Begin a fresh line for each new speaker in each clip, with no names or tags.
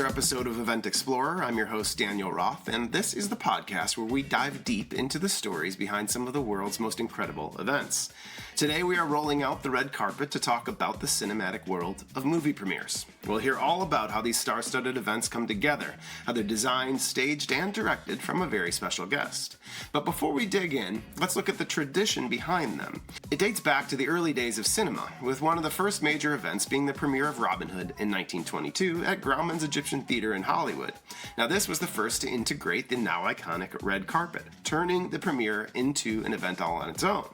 another episode of Event Explorer. I'm your host, Daniel Roth, and this is the podcast where we dive deep into the stories behind some of the world's most incredible events. Today we are rolling out the red carpet to talk about the cinematic world of movie premieres. We'll hear all about how these star-studded events come together, how they're designed, staged, and directed from a very special guest. But before we dig in, let's look at the tradition behind them. It dates back to the early days of cinema, with one of the first major events being the premiere of Robin Hood in 1922 at Grauman's Egyptian Theater in Hollywood. Now this was the first to integrate the now iconic red carpet, turning the premiere into an event all on its own.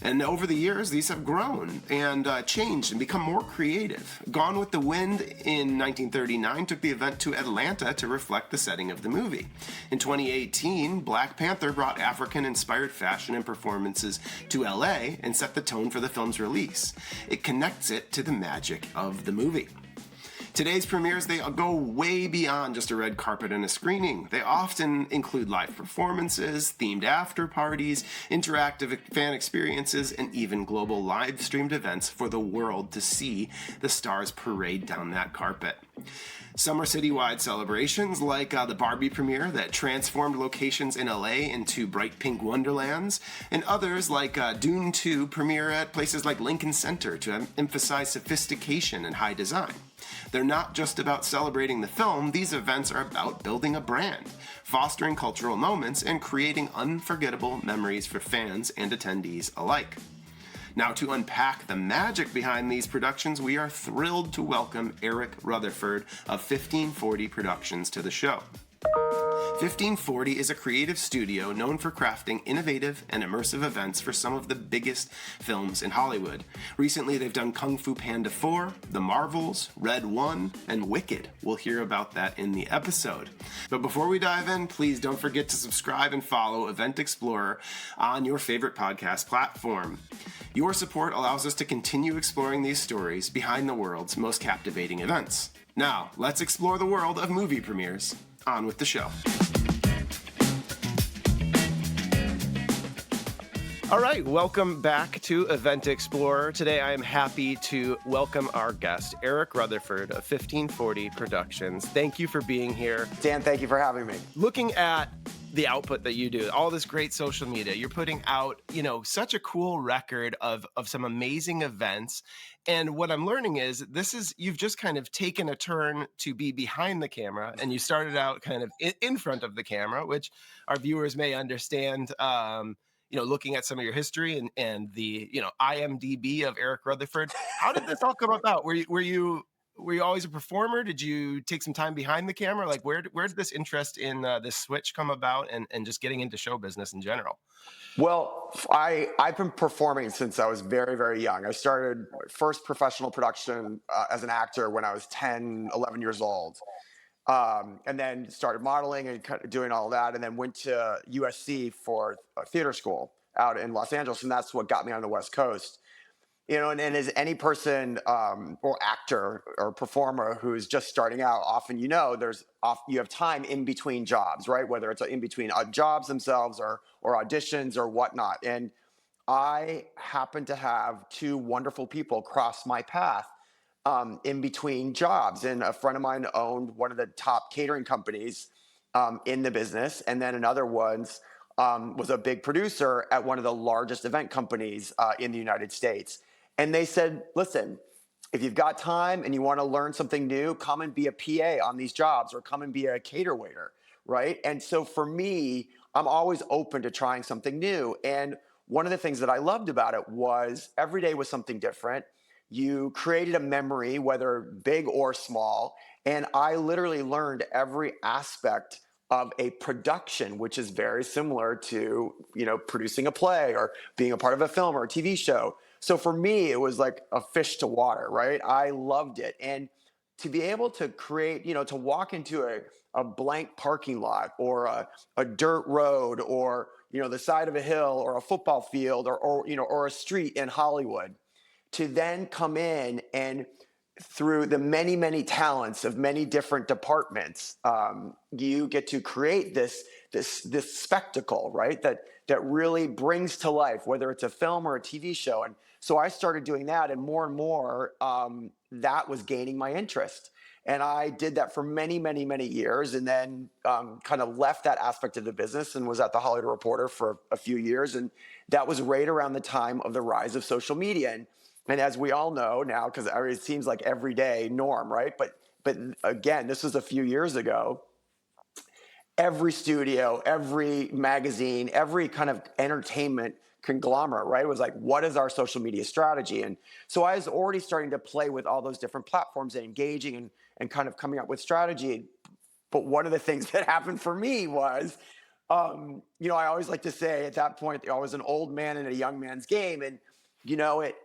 And over the years, these have grown and changed and become more creative. Gone with the Wind in 1939 took the event to Atlanta to reflect the setting of the movie. In 2018, Black Panther brought African-inspired fashion and performances to LA and set the tone for the film's release. It connects it to the magic of the movie. Today's premieres, they go way beyond just a red carpet and a screening. They often include live performances, themed after parties, interactive fan experiences, and even global live-streamed events for the world to see the stars parade down that carpet. Some are citywide celebrations, like the Barbie premiere that transformed locations in LA into bright pink wonderlands, and others, like Dune 2, premiere at places like Lincoln Center to emphasize sophistication and high design. They're not just about celebrating the film, these events are about building a brand, fostering cultural moments, and creating unforgettable memories for fans and attendees alike. Now, to unpack the magic behind these productions, we are thrilled to welcome Eric Rutherford of 1540 Productions to the show. 1540 is a creative studio known for crafting innovative and immersive events for some of the biggest films in Hollywood. Recently, they've done Kung Fu Panda 4, The Marvels, Red 1, and Wicked. We'll hear about that in the episode. But before we dive in, please don't forget to subscribe and follow Event Explorer on your favorite podcast platform. Your support allows us to continue exploring these stories behind the world's most captivating events. Now, let's explore the world of movie premieres. On with the show. All right, welcome back to Event Explorer. Today I am happy to welcome our guest, Eric Rutherford of 1540 Productions. Thank you for being here.
Dan, thank you for having me.
Looking at the output that you do, all this great social media, you're putting out, such a cool record of some amazing events. And what I'm learning is you've just kind of taken a turn to be behind the camera, and you started out kind of in front of the camera, which our viewers may understand, looking at some of your history and the, IMDb of Eric Rutherford. How did this all come about? Were you always a performer? Did you take some time behind the camera? Like, where did this interest in this switch come about, and just getting into show business in general?
Well, I've been performing since I was very, very young. I started my first professional production as an actor when I was 10, 11 years old. And then started modeling and doing all that, and then went to USC for a theater school out in Los Angeles, and that's what got me on the West Coast. And as any person or actor or performer who's just starting out, often you have time in between jobs, right? Whether it's in between jobs themselves or auditions or whatnot. And I happen to have two wonderful people cross my path in between jobs. And a friend of mine owned one of the top catering companies in the business, and then another was a big producer at one of the largest event companies in the United States. And they said, listen, if you've got time and you want to learn something new, come and be a PA on these jobs, or come and be a cater waiter, right? And so for me, I'm always open to trying something new. And one of the things that I loved about it was every day was something different. You created a memory, whether big or small. And I literally learned every aspect of a production, which is very similar to, producing a play or being a part of a film or a TV show. So for me, it was like a fish to water, right? I loved it. And to be able to create, to walk into a blank parking lot or a dirt road or, the side of a hill or a football field or a street in Hollywood, to then come in and through the many, many talents of many different departments, you get to create this spectacle, right? That really brings to life, whether it's a film or a TV show. And So I started doing that, and more, that was gaining my interest. And I did that for many, many, many years, and then kind of left that aspect of the business and was at the Hollywood Reporter for a few years. And that was right around the time of the rise of social media. And as we all know now, because it seems like everyday norm, right? But again, this was a few years ago. Every studio, every magazine, every kind of entertainment conglomerate, right? It was like, what is our social media strategy? And so I was already starting to play with all those different platforms and engaging and kind of coming up with strategy. But one of the things that happened for me was, I always like to say at that point, I was an old man in a young man's game. And,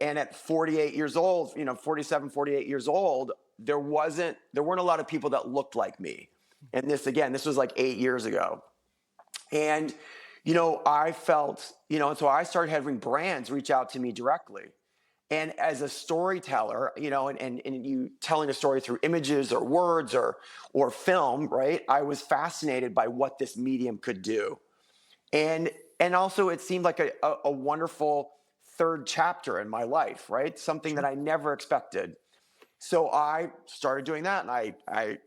and at 48 years old, 47, 48 years old, there weren't a lot of people that looked like me. And this was like 8 years ago. And, I felt, and so I started having brands reach out to me directly. And as a storyteller, and you telling a story through images or words or film, right? I was fascinated by what this medium could do. And also it seemed like a wonderful third chapter in my life, right? Something that I never expected. So I started doing that, and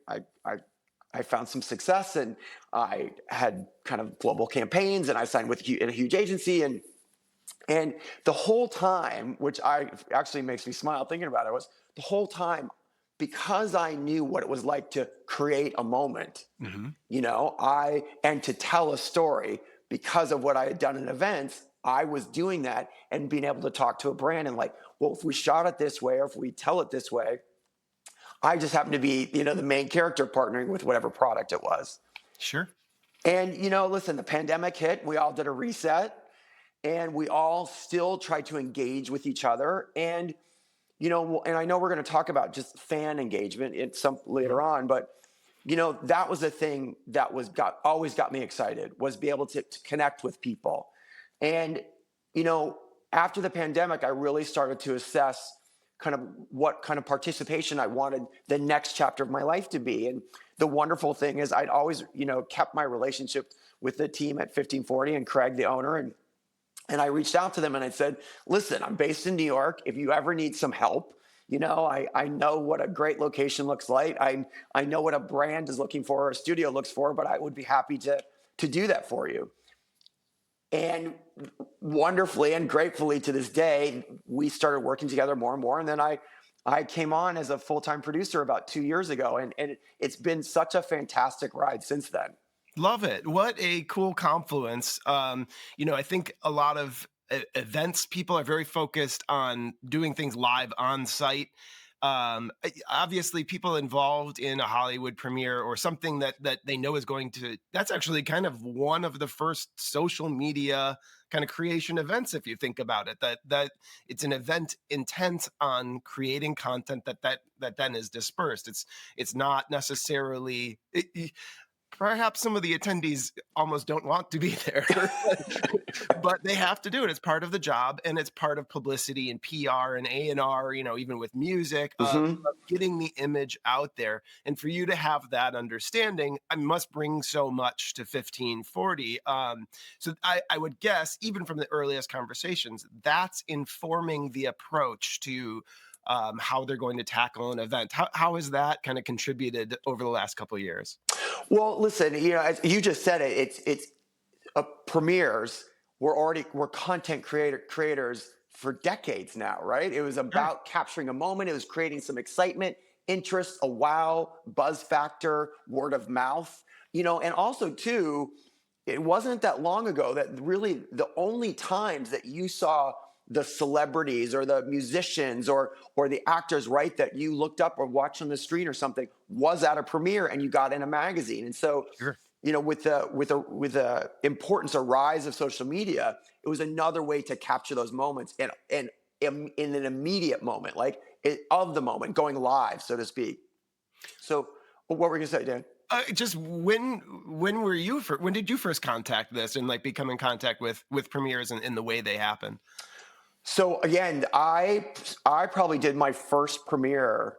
I found some success, and I had kind of global campaigns, and I signed with a huge agency, and the whole time, which actually makes me smile thinking about it, was the whole time, because I knew what it was like to create a moment, and to tell a story because of what I had done in events. I was doing that and being able to talk to a brand and like, well, if we shot it this way or if we tell it this way, I just happened to be, the main character partnering with whatever product it was.
Sure.
And, listen, the pandemic hit, we all did a reset, and we all still tried to engage with each other. And, and I know we're going to talk about just fan engagement later on, but, that was the thing that always got me excited, was be able to connect with people. And, after the pandemic, I really started to assess kind of what kind of participation I wanted the next chapter of my life to be. And the wonderful thing is I'd always, kept my relationship with the team at 1540 and Craig, the owner. And I reached out to them and I said, listen, I'm based in New York. If you ever need some help, I know what a great location looks like. I know what a brand is looking for, or a studio looks for, but I would be happy to do that for you. And wonderfully and gratefully to this day, we started working together more and more. And then I came on as a full-time producer about 2 years ago. And it's been such a fantastic ride since then.
Love it. What a cool confluence. I think a lot of events people are very focused on doing things live on site. Obviously, people involved in a Hollywood premiere or something that they know is going to, that's actually kind of one of the first social media kind of creation events, if you think about it, that it's an event intent on creating content that then is dispersed. It's not necessarily perhaps some of the attendees almost don't want to be there, but they have to do it. It's part of the job, and it's part of publicity and PR and A&R, even with music, of getting the image out there. And for you to have that understanding, I must bring so much to 1540. So I would guess, even from the earliest conversations, that's informing the approach to how they're going to tackle an event. How has that kind of contributed over the last couple of years?
Well, listen, as you just said it's premieres were content creators for decades now, right? It was about capturing a moment. It was creating some excitement, interest, a wow, buzz factor, word of mouth, and also too, it wasn't that long ago that really the only times that you saw the celebrities or the musicians or the actors, right, that you looked up or watched on the screen or something was at a premiere, and you got in a magazine. And so, with the importance or rise of social media, it was another way to capture those moments and in an immediate moment, of the moment, going live, so to speak. So, what were you gonna say, Dan?
Just when did you first contact this and become in contact with premieres and the way they happen?
So again, I probably did my first premiere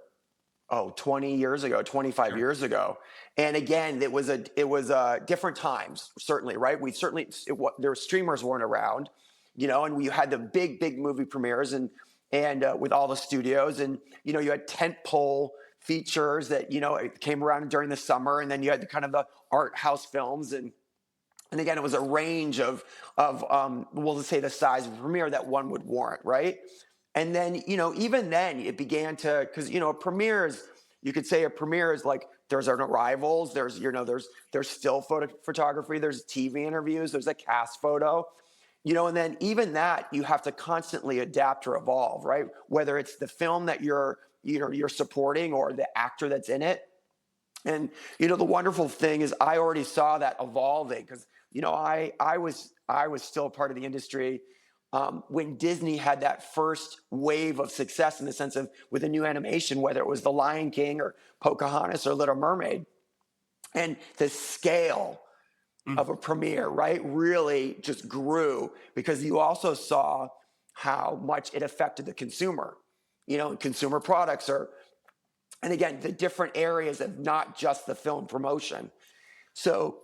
20 years ago, 25 years ago. And again, it was different times, certainly, right? Streamers weren't around, and we had the big movie premieres, and and with all the studios, and you had tentpole features that it came around during the summer, and then you had kind of the art house films, and again, it was a range of we'll just say the size of a premiere that one would warrant, right? And then even then it began to, because a premiere is, you could say a premiere is like, there's an arrivals, there's still photography, there's TV interviews, there's a cast photo, and then even that you have to constantly adapt or evolve, right? Whether it's the film that you're supporting or the actor that's in it. And the wonderful thing is I already saw that evolving, because I was still part of the industry when Disney had that first wave of success, in the sense of with a new animation, whether it was The Lion King or Pocahontas or Little Mermaid, and the scale of a premiere, right, really just grew, because you also saw how much it affected the consumer. Consumer products are, and again, the different areas of not just the film promotion. So,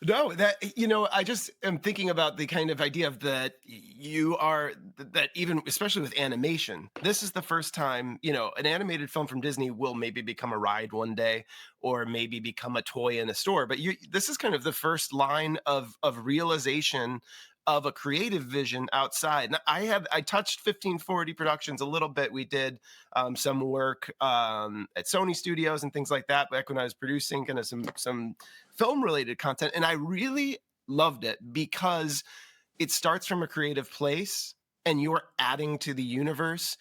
No, I just am thinking about the kind of idea of that even, especially with animation, this is the first time, an animated film from Disney will maybe become a ride one day, or maybe become a toy in a store. But this is kind of the first line of realization of a creative vision outside. And I touched 1540 Productions a little bit. We did some work at Sony Studios and things like that back when I was producing kind of some film related content, and I really loved it because it starts from a creative place and you're adding to the universe.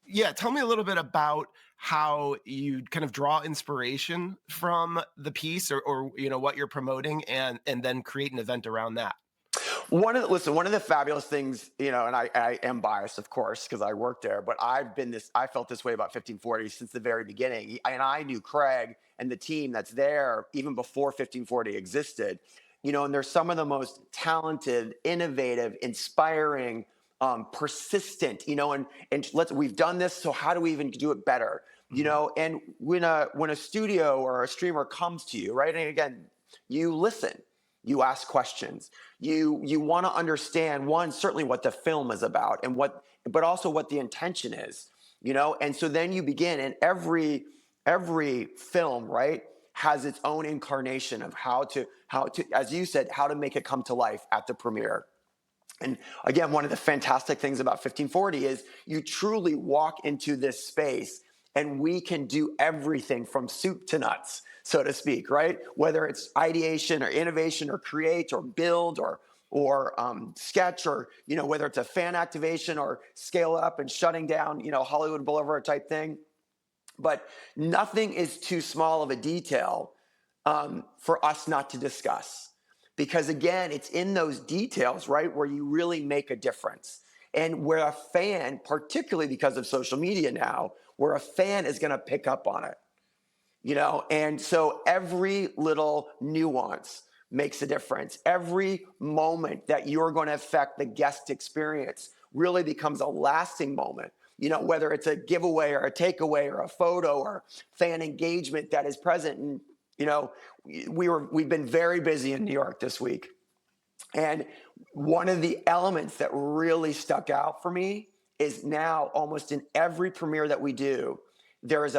Yeah, tell me a little bit about how you kind of draw inspiration from the piece, or what you're promoting, and then create an event around that.
one of the fabulous things, and I am biased, of course, because I worked there, but I felt this way about 1540 since the very beginning. And I knew Craig and the team that's there even before 1540 existed. And they're some of the most talented, innovative, inspiring, persistent, and we've done this, so how do we even do it better? And when a studio or a streamer comes to you, right? And again, you listen, you ask questions, you want to understand, one, certainly what the film is about, but also what the intention is, and so then you begin, and every film, right, has its own incarnation of how to, as you said, how to make it come to life at the premiere. And again, one of the fantastic things about 1540 is you truly walk into this space, and we can do everything from soup to nuts, so to speak, right? Whether it's ideation or innovation or create or build or sketch, or whether it's a fan activation or scale up and shutting down Hollywood Boulevard type thing. But nothing is too small of a detail for us not to discuss. Because again, it's in those details, right, where you really make a difference. And where a fan, particularly because of social media now, where a fan is going to pick up on it. And so every little nuance makes a difference. Every moment that you're going to affect the guest experience really becomes a lasting moment. Whether it's a giveaway or a takeaway or a photo or fan engagement that is present. And we've been very busy in New York this week, and one of the elements that really stuck out for me is now almost in every premiere that we do, there's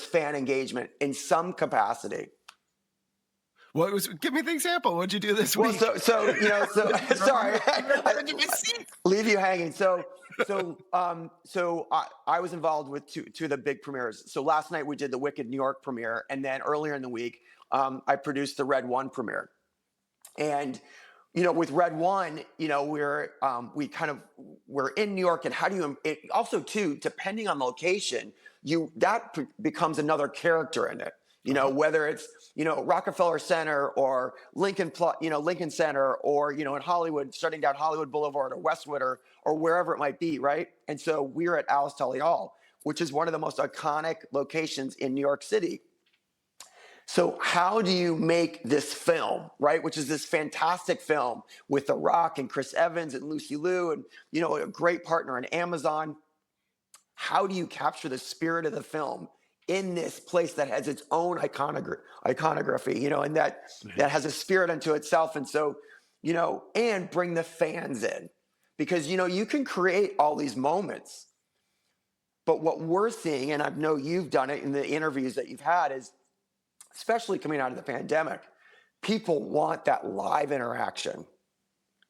fan engagement in some capacity.
Give me the example. What'd you do this week?
Well, so sorry, leave you hanging. So I was involved with two of the big premieres. So last night we did the Wicked New York premiere, and then earlier in the week I produced the Red One premiere. And with Red One, we're in New York, and how do you also too, depending on the location, that becomes another character in it. Whether it's Rockefeller Center or Lincoln Center, or in Hollywood, shutting down Hollywood Boulevard or Westwood or wherever it might be, right? And so we're at Alice Tully Hall, which is one of the most iconic locations in New York City. So how do you make this film, right? Which is this fantastic film with The Rock and Chris Evans and Lucy Liu and a great partner in Amazon. How do you capture the spirit of the film in this place that has its own iconography, and that has a spirit unto itself? And so, and bring the fans in, because, you can create all these moments, but what we're seeing, and I know you've done it in the interviews that you've had, is especially coming out of the pandemic, people want that live interaction.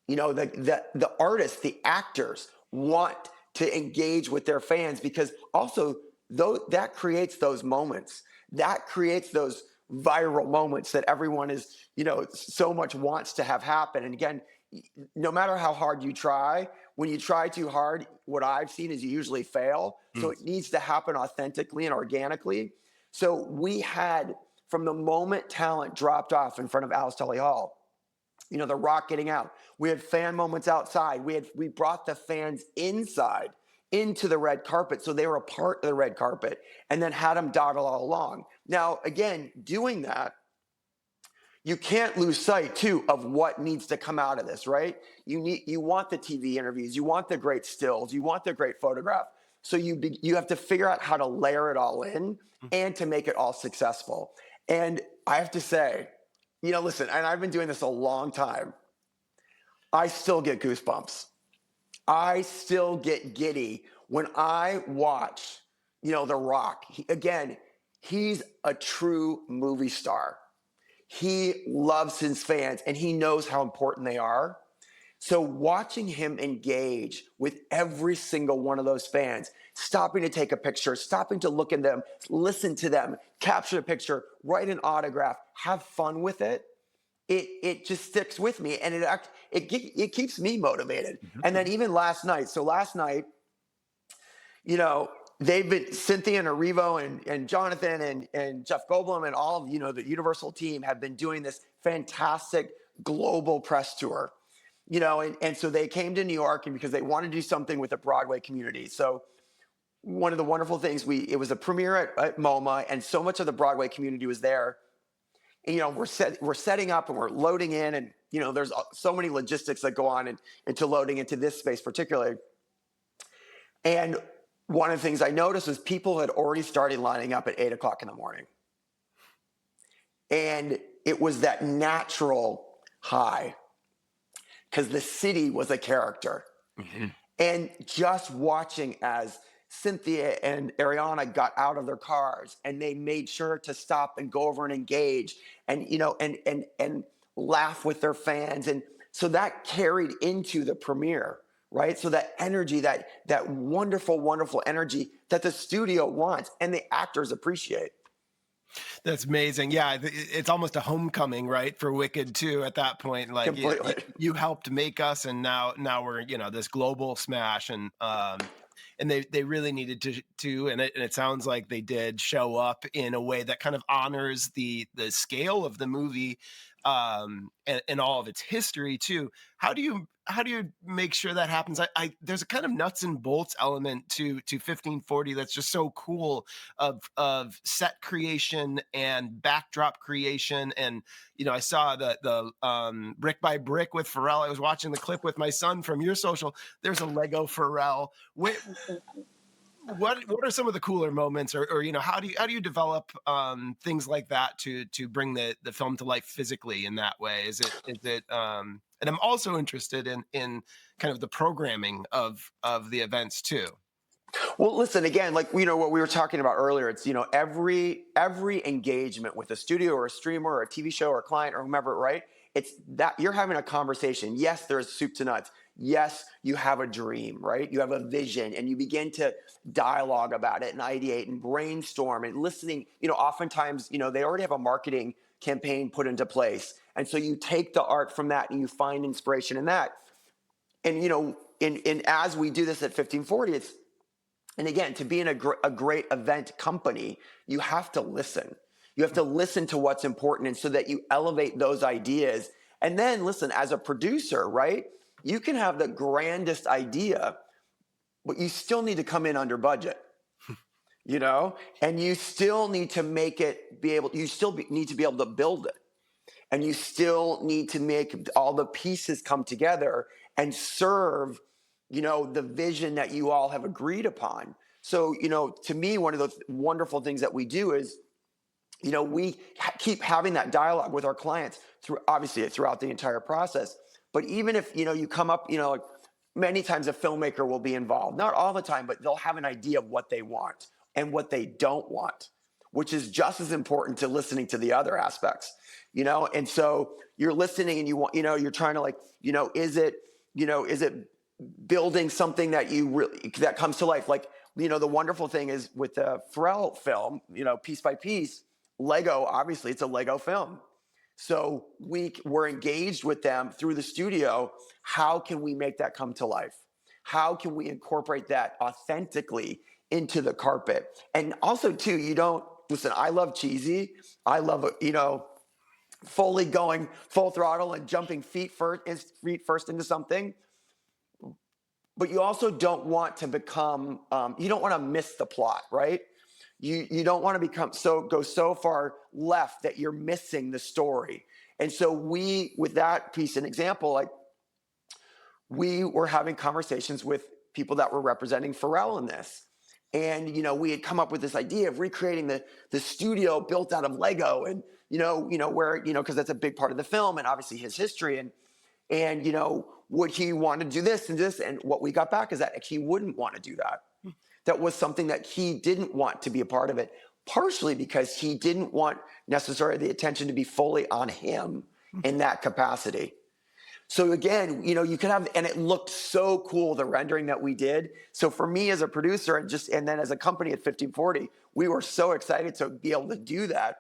The artists, the actors want to engage with their fans, because also that creates those moments, that creates those viral moments that everyone is, so much wants to have happen. And again, no matter how hard you try, when you try too hard, what I've seen is you usually fail. So it needs to happen authentically and organically. So we had, from the moment talent dropped off in front of Alice Tully Hall, The Rock getting out, we had fan moments outside. We brought the fans inside into the red carpet, so they were a part of the red carpet, and then had them dawdle all along. Now, again, doing that, you can't lose sight too of what needs to come out of this, right? You want the TV interviews, you want the great stills, you want the great photograph. So you have to figure out how to layer it all in and to make it all successful. And I have to say, listen, and I've been doing this a long time, I still get goosebumps. I still get giddy when I watch, The Rock. He's a true movie star. He loves his fans and he knows how important they are. So watching him engage with every single one of those fans, stopping to take a picture, stopping to look at them, listen to them, capture a picture, write an autograph, have fun with it, it just sticks with me, and it keeps me motivated. And then even last night, they've been, Cynthia and Arrivo and Jonathan and Jeff Goldblum and all of, the Universal team have been doing this fantastic global press tour, and so they came to New York, and because they wanted to do something with the Broadway community. So one of the wonderful things, it was a premiere at MoMA, and so much of the Broadway community was there. And, we're setting up and we're loading in, and, there's so many logistics that go on into loading into this space particularly. And one of the things I noticed was people had already started lining up at 8:00 in the morning. And it was that natural high, because the city was a character. And just watching as Cynthia and Ariana got out of their cars and they made sure to stop and go over and engage and, and laugh with their fans. And so that carried into the premiere, right? So that energy, that wonderful, wonderful energy that the studio wants and the actors appreciate.
That's amazing. Yeah, it's almost a homecoming, right, for Wicked too. At that point, like you helped make us, and now we're this global smash, and they really needed to, and it sounds like they did show up in a way that kind of honors the scale of the movie, and all of its history too. How do you make sure that happens? There's a kind of nuts and bolts element to 1540 that's just so cool, of set creation and backdrop creation. And I saw the brick by brick with Pharrell. I was watching the clip with my son from your social. There's a Lego Pharrell. What are some of the cooler moments, or how do you develop things like that to bring the film to life physically in that way? Is it and I'm also interested in kind of the programming of the events too.
Well, listen, again, like, what we were talking about earlier, it's, every engagement with a studio or a streamer or a TV show or a client or whomever, right? It's that you're having a conversation. Yes, there's soup to nuts. Yes, you have a dream, right? You have a vision, and you begin to dialogue about it and ideate and brainstorm and listening. Oftentimes, they already have a marketing campaign put into place. And so you take the art from that and you find inspiration in that. And, in as we do this at 1540, and again, to be in a great event company, you have to listen. You have to listen to what's important, and so that you elevate those ideas. And then listen, as a producer, right? You can have the grandest idea, but you still need to come in under budget, and you still need to make it need to be able to build it. And you still need to make all the pieces come together and serve, the vision that you all have agreed upon. So, to me, one of the wonderful things that we do is, we keep having that dialogue with our clients obviously throughout the entire process. But even if, you come up, many times a filmmaker will be involved, not all the time, but they'll have an idea of what they want and what they don't want, which is just as important to listening to the other aspects, And so you're listening and you want, you're trying to like, is it building something that that comes to life? Like, the wonderful thing is with the Pharrell film, piece by piece, Lego, obviously it's a Lego film. So we're engaged with them through the studio. How can we make that come to life? How can we incorporate that authentically into the carpet? And also too, listen, I love cheesy. I love, fully going full throttle and jumping feet first into something. But you also don't want to become, you don't want to miss the plot, right? You don't want to go so far left that you're missing the story. And so with that piece, an example, like we were having conversations with people that were representing Pharrell in this. And, we had come up with this idea of recreating the studio built out of Lego and, where, because that's a big part of the film and obviously his history. And, would he want to do this and this? And what we got back is that he wouldn't want to do that. That was something that he didn't want to be a part of it, partially because he didn't want necessarily the attention to be fully on him in that capacity. So again, you could have, and it looked so cool, the rendering that we did. So for me as a producer and then as a company at 1540, we were so excited to be able to do that.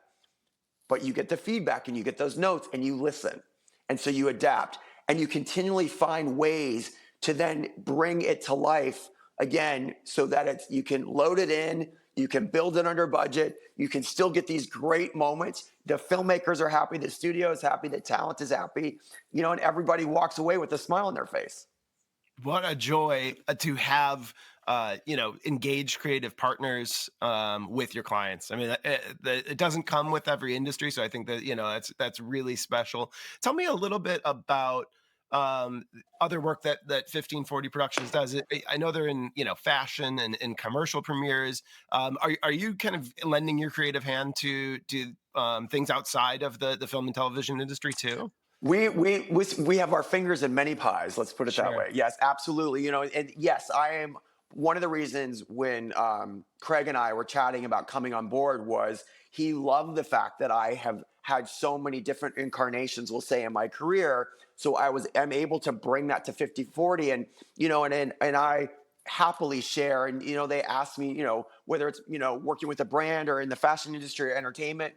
But you get the feedback and you get those notes and you listen. And so you adapt and you continually find ways to then bring it to life again, so that you can load it in, you can build it under budget, you can still get these great moments. The filmmakers are happy, the studio is happy, the talent is happy, and everybody walks away with a smile on their face.
What a joy to have, engaged creative partners with your clients. I mean, it doesn't come with every industry, so I think that that's really special. Tell me a little bit about other work that 1540 Productions does. I know they're in fashion and commercial premieres. Are you kind of lending your creative hand to things outside of the film and television industry too?
We have our fingers in many pies. Let's put it that way. Yes, absolutely. And yes, I am. One of the reasons when Craig and I were chatting about coming on board was he loved the fact that I have had so many different incarnations, we'll say, in my career. So I'm able to bring that to 5040, and and I happily share. And they ask me, whether it's working with a brand or in the fashion industry or entertainment,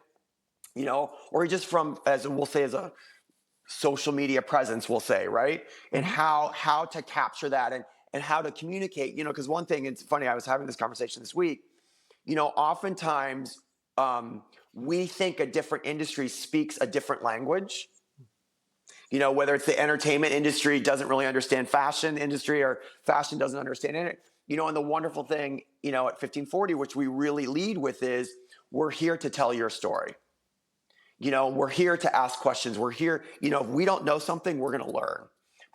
or just as a social media presence, we'll say, right? And how to capture that and how to communicate, because one thing, it's funny, I was having this conversation this week, oftentimes we think a different industry speaks a different language. Whether it's the entertainment industry doesn't really understand fashion industry or fashion doesn't understand it. And the wonderful thing, at 1540, which we really lead with, is we're here to tell your story. We're here to ask questions. We're here, if we don't know something, we're going to learn.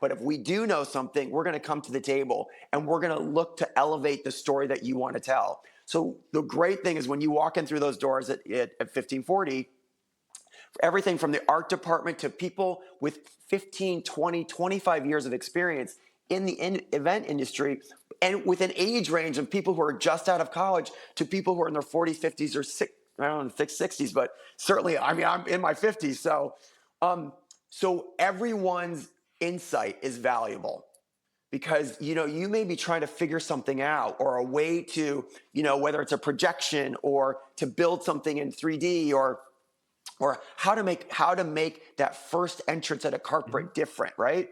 But if we do know something, we're going to come to the table and we're going to look to elevate the story that you want to tell. So the great thing is when you walk in through those doors at 1540, everything from the art department to people with 15, 20, 25 years of experience in the event industry, and with an age range of people who are just out of college to people who are in their 40s, 50s, or I don't know, 60s, but certainly, I'm in my 50s. So everyone's insight is valuable because, you may be trying to figure something out or a way to, whether it's a projection or to build something in 3D or how to make that first entrance at a carpet different, right?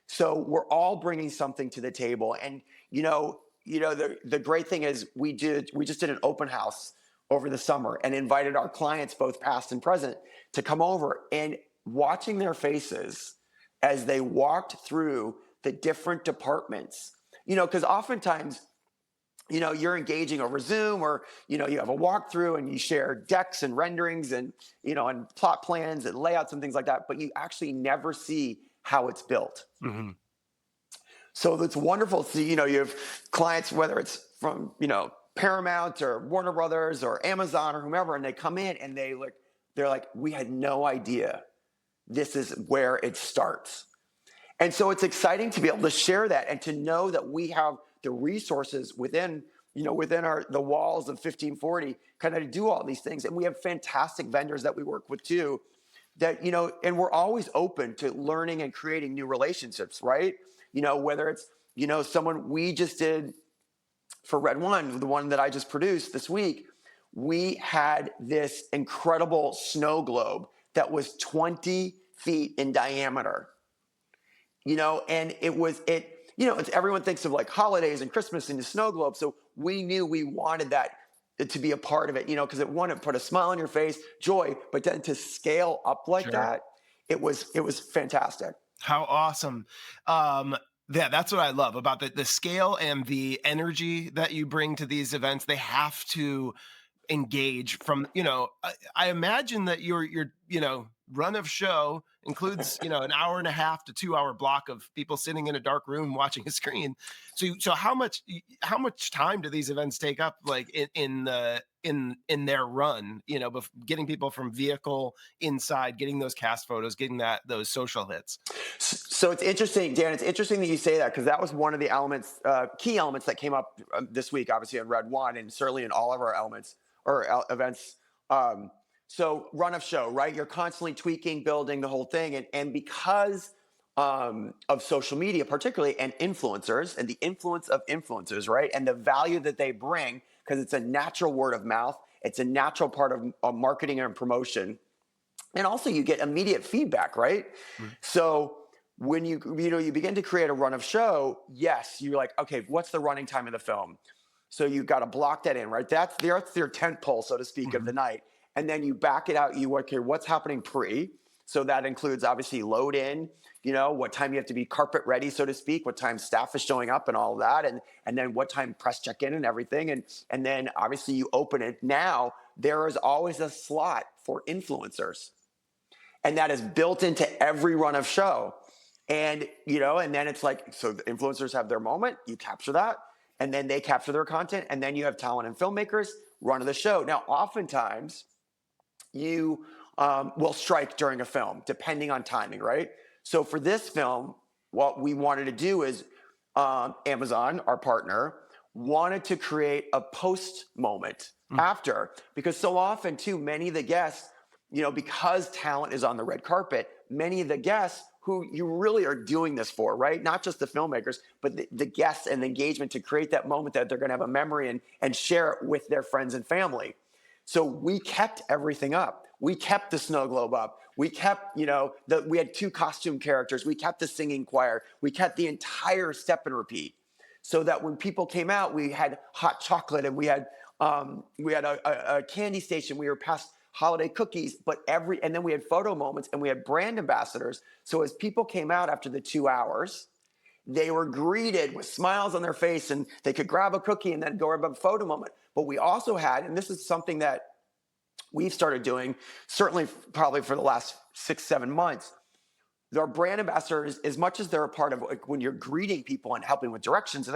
So we're all bringing something to the table. And, the great thing is we just did an open house over the summer and invited our clients, both past and present, to come over, and watching their faces as they walked through the different departments, because oftentimes, you're engaging over Zoom or, you have a walkthrough and you share decks and renderings and, and plot plans and layouts and things like that, but you actually never see how it's built. Mm-hmm. So it's wonderful to see, you have clients, whether it's from, Paramount or Warner Brothers or Amazon or whomever, and they come in and they're like, we had no idea this is where it starts. And so it's exciting to be able to share that and to know that we have the resources within, within the walls of 1540 kind of to do all these things. And we have fantastic vendors that we work with too, that, and we're always open to learning and creating new relationships, right? Whether it's, someone we just did for Red One, the one that I just produced this week, we had this incredible snow globe that was 20 feet in diameter, and it's everyone thinks of like holidays and Christmas and the snow globe. So we knew we wanted that to be a part of it, because it wanted to put a smile on your face, joy, but then to scale up like that, it was fantastic.
How awesome. Yeah, that's what I love about the scale and the energy that you bring to these events. They have to engage from, I imagine that your run of show includes, an hour and a half to 2 hour block of people sitting in a dark room watching a screen. So how much time do these events take up, like in their run, getting people from vehicle inside, getting those cast photos, getting those social hits?
So it's interesting, Dan, it's interesting that you say that, because that was one of the elements, key elements that came up this week, obviously on Red One, and certainly in all of our elements or events. So run of show, right? You're constantly tweaking, building the whole thing. And because of social media, particularly, and influencers and the influence of influencers, right? And the value that they bring, because it's a natural word of mouth. It's a natural part of marketing and promotion. And also you get immediate feedback, right? Mm-hmm. So when you begin to create a run of show, yes, you're like, okay, what's the running time of the film? So you've got to block that in, right? That's their tent pole, so to speak, of the night. And then you back it out. Okay, what's happening pre? So that includes obviously load in, what time you have to be carpet ready, so to speak, what time staff is showing up and all of that. And then what time press check in and everything. And then obviously you open it. Now there is always a slot for influencers. And that is built into every run of show. And, and then it's like, so the influencers have their moment, you capture that, and then they capture their content, and then you have talent and filmmakers run of the show. Now, oftentimes you will strike during a film, depending on timing, right? So for this film, what we wanted to do is Amazon, our partner, wanted to create a post moment after, because so often too, many of the guests, because talent is on the red carpet, many of the guests who you really are doing this for, right? Not just the filmmakers, but the guests and the engagement to create that moment that they're going to have a memory and share it with their friends and family. So we kept everything up. We kept the snow globe up. We kept, we had 2 costume characters. We kept the singing choir. We kept the entire step and repeat, so that when people came out, we had hot chocolate, and we had a candy station. We were past holiday cookies, and then we had photo moments, and we had brand ambassadors. So as people came out after the 2 hours, they were greeted with smiles on their face, and they could grab a cookie and then go have a photo moment. But we also had, and this is something that we've started doing, certainly probably for the last 6-7 months, our brand ambassadors, as much as they're a part of, like, when you're greeting people and helping with directions,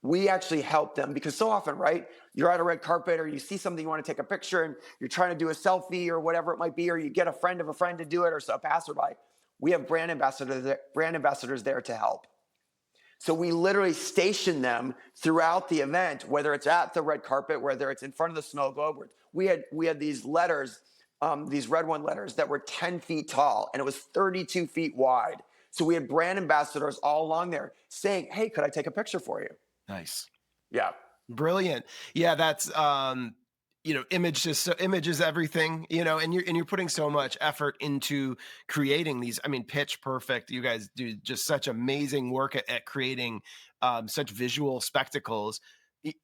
we actually help them, because so often, right, you're at a red carpet, or you see something, you want to take a picture, and you're trying to do a selfie or whatever it might be, or you get a friend of a friend to do it, or a passerby. We have brand ambassadors there to help. So we literally station them throughout the event, whether it's at the red carpet, whether it's in front of the snow globe. We had these letters, these Red One letters that were 10 feet tall, and it was 32 feet wide. So we had brand ambassadors all along there saying, hey, could I take a picture for you?
Nice.
Yeah.
Brilliant. Yeah, that's image is everything, and you're putting so much effort into creating these. I mean, pitch perfect. You guys do just such amazing work at creating such visual spectacles.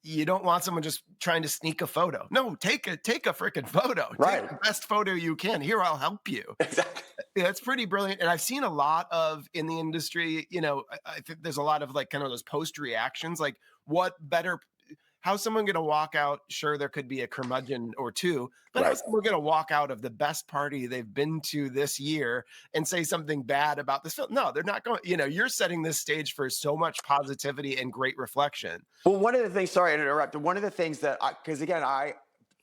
You don't want someone just trying to sneak a photo. No, take a freaking photo.
Right.
Take the best photo you can. Here, I'll help you.
Exactly.
That's pretty brilliant. And I've seen a lot of in the industry, I think there's a lot of like kind of those post reactions, like what better, how's someone going to walk out? Sure, there could be a curmudgeon or two, but how's someone going to walk out of the best party they've been to this year and say something bad about this film? No, they're not going, you're setting this stage for so much positivity and great reflection.
Well, one of the things, sorry to interrupt, one of the things that, because again,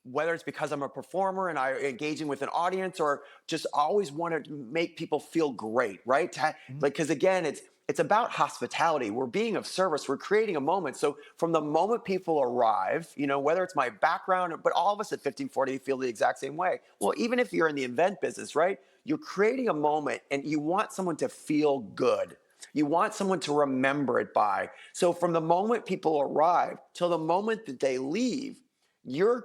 whether it's because I'm a performer and I'm engaging with an audience, or just always want to make people feel great, right? Like, because again, it's about hospitality. We're being of service. We're creating a moment. So from the moment people arrive, whether it's my background, but all of us at 1540 feel the exact same way. Well, even if you're in the event business, right? You're creating a moment and you want someone to feel good. You want someone to remember it by. So from the moment people arrive till the moment that they leave, you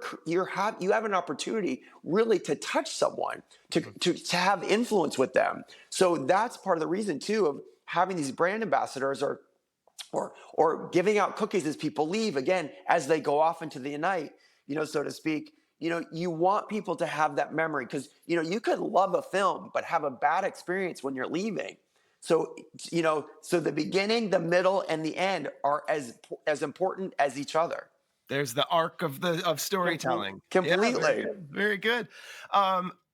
have an opportunity really to touch someone, to have influence with them. So that's part of the reason too of having these brand ambassadors or giving out cookies as people leave, again, as they go off into the night, so to speak. You want people to have that memory because you could love a film but have a bad experience when you're leaving. So so the beginning, the middle, and the end are as important as each other.
There's the arc of storytelling.
Completely.
Yeah, very good. Very good.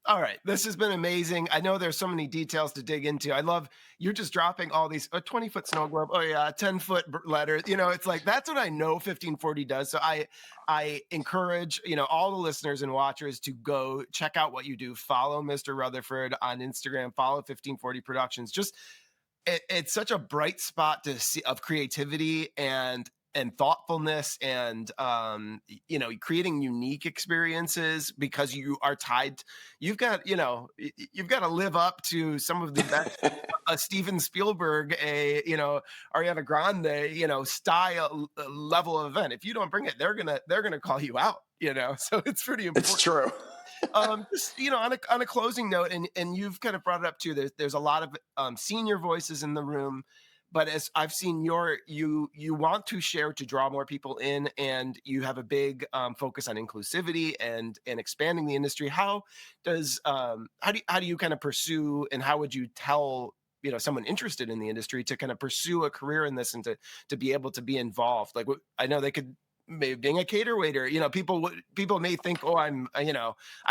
All right, this has been amazing. I know there's so many details to dig into. I love you're just dropping all these 20-foot snow globe. Oh yeah, 10-foot letters. It's like that's what I know 1540 does. So I encourage all the listeners and watchers to go check out what you do. Follow Mr. Rutherford on Instagram. Follow 1540 Productions. Just it's such a bright spot to see of creativity and thoughtfulness and creating unique experiences because you are tied. You've got to live up to some of the best a Steven Spielberg, Ariana Grande, style level of event. If you don't bring it, they're gonna call you out. So it's pretty important.
It's true.
Just on a closing note, and you've kind of brought it up too. There's a lot of senior voices in the room, but as I've seen you want to share to draw more people in, and you have a big focus on inclusivity and expanding the industry. How do you kind of pursue, and how would you tell someone interested in the industry to kind of pursue a career in this and to be able to be involved? Like I know they could. Maybe being a cater waiter, people may think, oh, I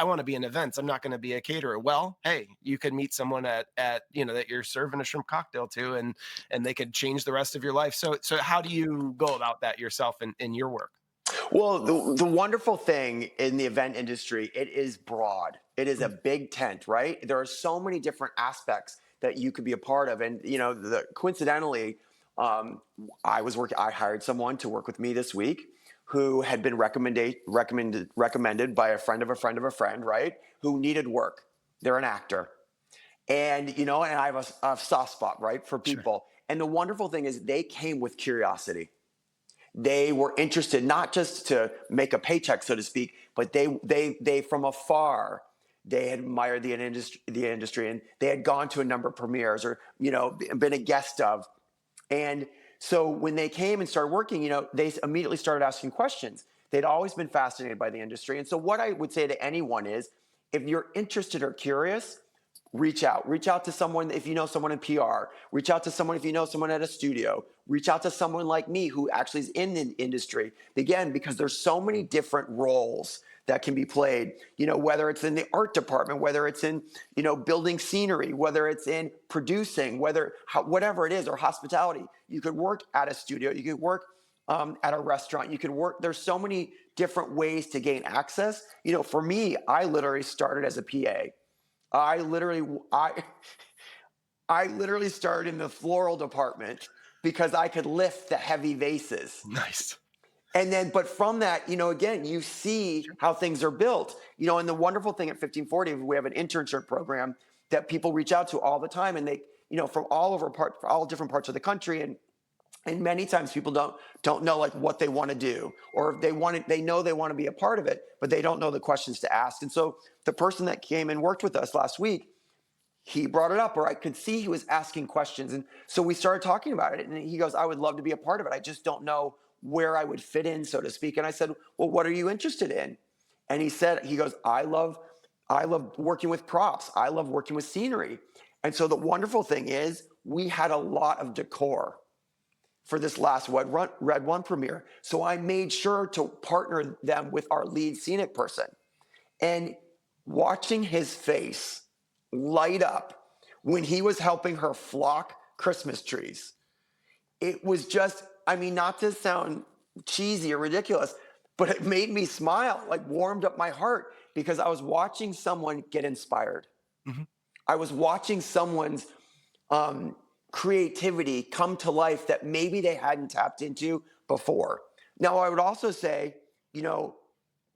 want to be in events. I'm not going to be a caterer. Well, hey, you could meet someone at that you're serving a shrimp cocktail to, and they could change the rest of your life. So how do you go about that yourself in your work?
Well, the wonderful thing in the event industry, it is broad. It is a big tent, right? There are so many different aspects that you could be a part of. And, coincidentally, I hired someone to work with me this week who had been recommended by a friend of a friend of a friend, right? Who needed work. They're an actor. And, and I have a soft spot, right, for people. Sure. And the wonderful thing is they came with curiosity. They were interested not just to make a paycheck, so to speak, but they from afar, they admired the industry, and they had gone to a number of premieres or, been a guest of. And so when they came and started working, they immediately started asking questions. They'd always been fascinated by the industry. And so what I would say to anyone is, if you're interested or curious, reach out to someone. If you know someone in PR, reach out to someone. If you know someone at a studio, reach out to someone like me who actually is in the industry. Again, because there's so many different roles that can be played, whether it's in the art department, whether it's in, building scenery, whether it's in producing, whatever it is, or hospitality. You could work at a studio, you could work at a restaurant, you could work, there's so many different ways to gain access. For me, I literally started as a PA. I literally started in the floral department because I could lift the heavy vases.
Nice.
And then, but from that, again, you see how things are built, and the wonderful thing at 1540, we have an internship program that people reach out to all the time, and they, from all different parts of the country. And many times people don't know like what they want to do, or they know they want to be a part of it, but they don't know the questions to ask. And so the person that came and worked with us last week, he brought it up, or I could see he was asking questions. And so we started talking about it, and he goes, I would love to be a part of it. I just don't know where I would fit in, so to speak. And I said, well, what are you interested in? And he goes, I love working with props. I love working with scenery. And so the wonderful thing is we had a lot of decor for this last Red One premiere. So I made sure to partner them with our lead scenic person. And watching his face light up when he was helping her flock Christmas trees, it was just, not to sound cheesy or ridiculous, but it made me smile, like warmed up my heart, because I was watching someone get inspired. Mm-hmm. I was watching someone's creativity come to life that maybe they hadn't tapped into before. Now, I would also say,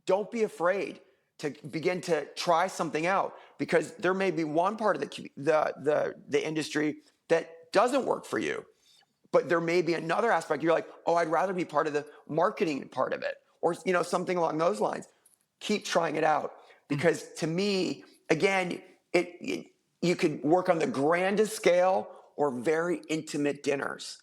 don't be afraid to begin to try something out, because there may be one part of the industry that doesn't work for you, but there may be another aspect. You're like, oh, I'd rather be part of the marketing part of it, or something along those lines. Keep trying it out, because to me, again, you could work on the grandest scale or very intimate dinners,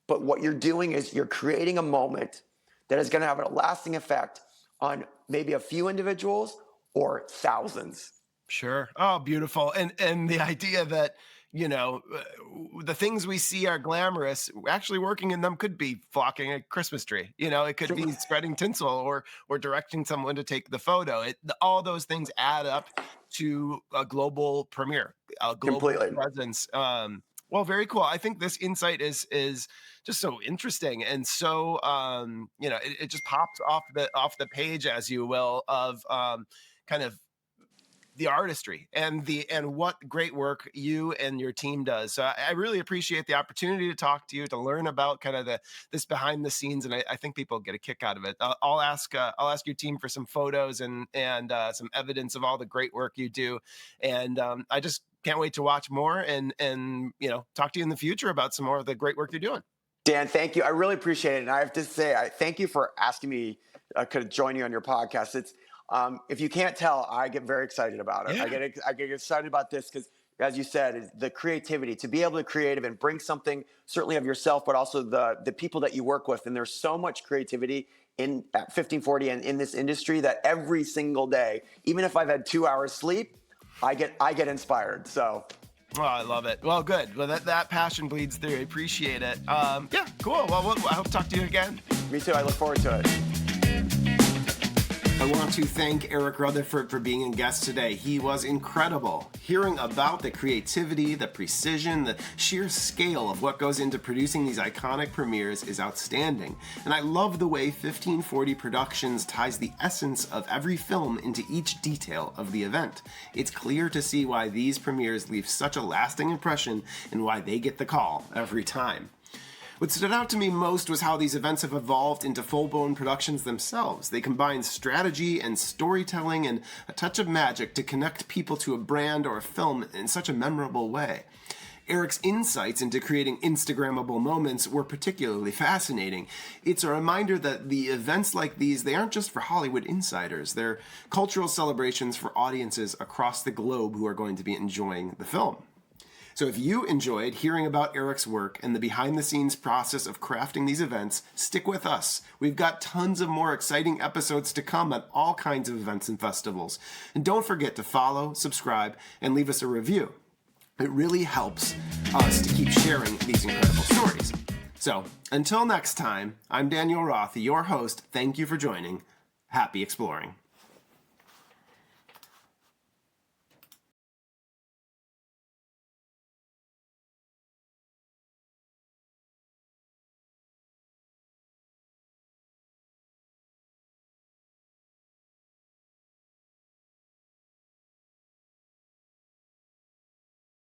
but what you're doing is you're creating a moment that is going to have a lasting effect on maybe a few individuals or thousands.
Sure. Oh, beautiful. And the idea that, the things we see are glamorous, actually working in them could be flocking a Christmas tree. It could be spreading tinsel or directing someone to take the photo. All those things add up to a global premiere, a global
Completely.
presence. Well, very cool. I think this insight is just so interesting, and so it just pops off the page, as you will, of kind of the artistry and what great work you and your team does. So I really appreciate the opportunity to talk to you, to learn about kind of this behind the scenes, and I think people get a kick out of it. I'll ask your team for some photos and some evidence of all the great work you do, and I just can't wait to watch more and talk to you in the future about some more of the great work you're doing.
Dan, thank you. I really appreciate it. And I have to say, I thank you for asking me could join you on your podcast. It's if you can't tell, I get very excited about it.
Yeah.
I get excited about this because, as you said, is the creativity, to be able to creative and bring something certainly of yourself, but also the people that you work with. And there's so much creativity at 1540 and in this industry that every single day, even if I've had 2 hours sleep, I get inspired. So.
Oh, I love it. Well, good. Well, that passion bleeds through. I appreciate it. Yeah, cool. Well, I hope to talk to you again.
Me too. I look forward to it.
I want to thank Eric Rutherford for being a guest today. He was incredible. Hearing about the creativity, the precision, the sheer scale of what goes into producing these iconic premieres is outstanding. And I love the way 1540 Productions ties the essence of every film into each detail of the event. It's clear to see why these premieres leave such a lasting impression and why they get the call every time. What stood out to me most was how these events have evolved into full-blown productions themselves. They combine strategy and storytelling and a touch of magic to connect people to a brand or a film in such a memorable way. Eric's insights into creating Instagrammable moments were particularly fascinating. It's a reminder that the events like these, they aren't just for Hollywood insiders. They're cultural celebrations for audiences across the globe who are going to be enjoying the film. So if you enjoyed hearing about Eric's work and the behind-the-scenes process of crafting these events, stick with us. We've got tons of more exciting episodes to come at all kinds of events and festivals. And don't forget to follow, subscribe, and leave us a review. It really helps us to keep sharing these incredible stories. So until next time, I'm Daniel Roth, your host. Thank you for joining. Happy exploring.